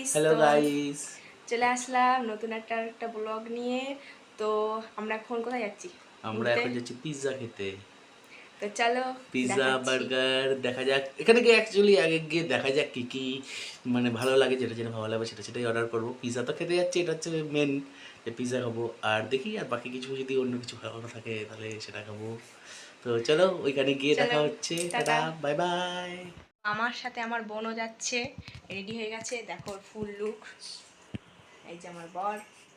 Guys, hello guys, চলে আসলাম নতুন একটা ব্লগ নিয়ে। তো আমরা এখন কোথায় যাচ্ছি? আমরা ঘুরতে। এখন যাচ্ছি পিৎজা খেতে। তো চলো পিৎজা দেখাচ্ছি। বার্গার দেখা যাক, এখানে গিয়ে অ্যাকচুয়ালি আগে গিয়ে দেখা যাক কি কি মানে ভালো লাগে, যেটা যেটা ভালো লাগবে সেটাই অর্ডার করবো। পিৎজা তো খেতে যাচ্ছি, এটা হচ্ছে মেন যে পিৎজা খাবো, আর দেখি আর বাকি কিছু যদি অন্য কিছু ভালো থাকে তাহলে সেটা খাবো। তো চলো ওইখানে গিয়ে চলো দেখা হচ্ছে। Tata, tata. Bye bye. আমার সাথে আমার বোনও যাচ্ছে, রেডি হয়ে গেছে, দেখো ফুল লুক। এই যে আমার বর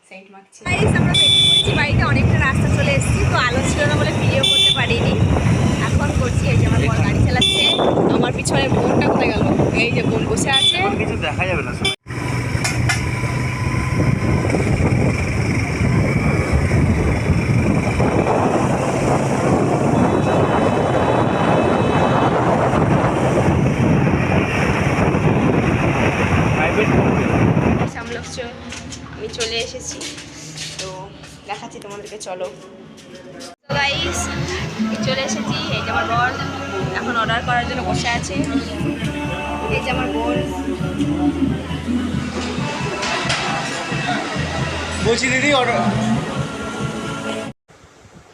সেন্ট মাখছে। গাইস, আমরা বেরিয়ে পড়েছি, বাড়িতে অনেকটা রাস্তা চলে এসেছি, তো আলো ছিল না বলে ভিডিও করতে পারিনি। এখন করছি। এই যে আমার বর গাড়ি চালাচ্ছে, আমার পিছনে বোনটা কোথায় গেল? এই যে বোন বসে আছে। কিছু দেখা যাবে না। আমি চলে এসেছি, তো দেখাচ্ছি তোমাদেরকে, চলো। তো গাইস, চলে এসেছি। এই যে আমার বর এখন অর্ডার করার জন্য বসে আছে। এই যে আমার বোন। বলছি দিদি অর্ডার।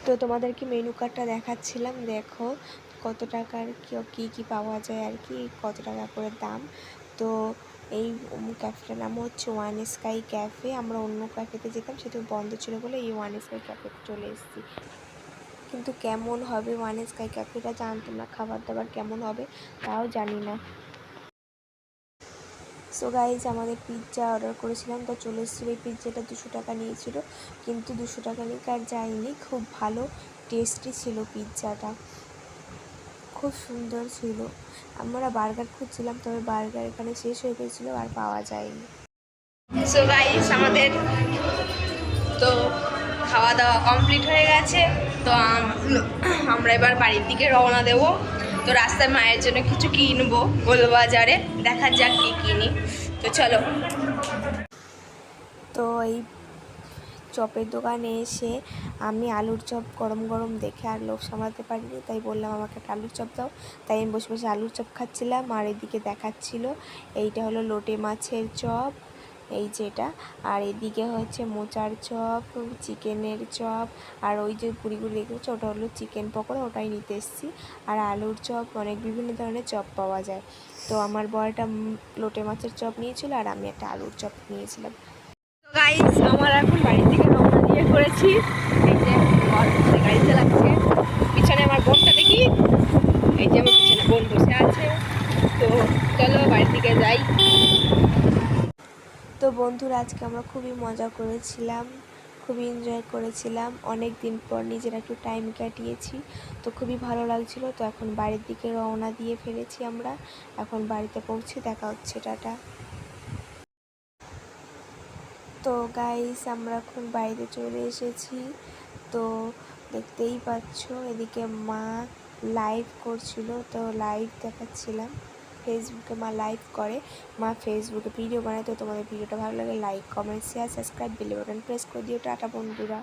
তো তোমাদেরকে মেনু কার্ডটা দেখাচ্ছিলাম, দেখো কত টাকার কী কী পাওয়া যায় আর কি, কত টাকা করে দাম। তো এই ক্যাফেটার নাম হচ্ছে ওয়ান স্কাই ক্যাফে। আমরা অন্য ক্যাফেতে যেতাম, সেটা বন্ধ ছিল বলে এই ওয়ান স্কাই ক্যাফেতে চলে এসেছি। কিন্তু কেমন হবে ওয়ান স্কাই ক্যাফেটা জানতাম না, খাবার দাবার কেমন হবে তাও জানি না। সো গাইজ, আমাদের পিৎজা অর্ডার করেছিলাম, তো চলে এসেছিলো। এই পিৎজাটা 200 টাকা নিয়েছিল, কিন্তু 200 টাকা নিয়ে আর যায়নি। খুব ভালো টেস্টি ছিল পিৎজাটা, খুব সুন্দর ছিল। আমরা বার্গার খুঁজছিলাম, তবে বার্গার এখানে শেষ হয়ে গেছিলো, আর পাওয়া যায়নি। সো গাইজ, আমাদের তো খাওয়া দাওয়া কমপ্লিট হয়ে গেছে। তো আমরা এবার বাড়ির দিকে রওনা দেবো। তো রাস্তায় মায়ের জন্য কিছু কিনবো গোলবাজারে, দেখা যাক কি কিনি। তো চলো। তো এই চপের দোকানে এসে আমি আলুর চপ গরম গরম দেখে আর লোভ সামলাতে পারিনি, তাই বললাম আমাকে একটা আলুর চপ দাও। তাই আমি বসে বসে আলুর চপ খাচ্ছিলাম, আর এদিকে দেখাচ্ছিল এইটা হলো লোটে মাছের চপ, এই যেটা। আর এদিকে হচ্ছে মোচার চপ, চিকেনের চপ, আর ওই যে গুড়ি দেখেছি ওটা হলো চিকেন পকোড়া, ওটাই নিতে এসেছি। আর আলুর চপ, অনেক বিভিন্ন ধরনের চপ পাওয়া যায়। তো আমার বর একটা লোটে মাছের চপ নিয়েছিল, আর আমি একটা আলুর চপ নিয়েছিলাম। গাইস, আমার এখন বাড়ির থেকে রওনা দিয়ে করেছি। এই যে বর গাড়ি চালাচ্ছে, পিছনে আমার বোনটা দেখি, এই যে আমার পিছনে বোন বসে আছে। তো চলো বাড়ির দিকে যাই। তো বন্ধুরা, আজকে আমরা খুবই মজা করেছিলাম, খুবই এনজয় করেছিলাম। অনেক দিন পর নিজেরা একটু টাইম কাটিয়েছি, তো খুবই ভালো লাগছিল। তো এখন বাড়ির দিকে রওনা দিয়ে ফেলেছি আমরা, এখন বাড়িতে পৌঁছে দেখা হচ্ছে, টাটা। তো গাইস, আমরা এখন বাড়িতে চলে এসেছি। তো দেখতেই পাচ্ছ এদিকে মা লাইভ করছিল, তো লাইভ দেখাচ্ছিলাম। ফেসবুকে মা লাইভ করে, মা ফেসবুকে ভিডিও বানায়। তো তোমাদের ভিডিওটা ভালো লাগে like comment share subscribe bell button press করে দিও। টাটা বন্ধুরা।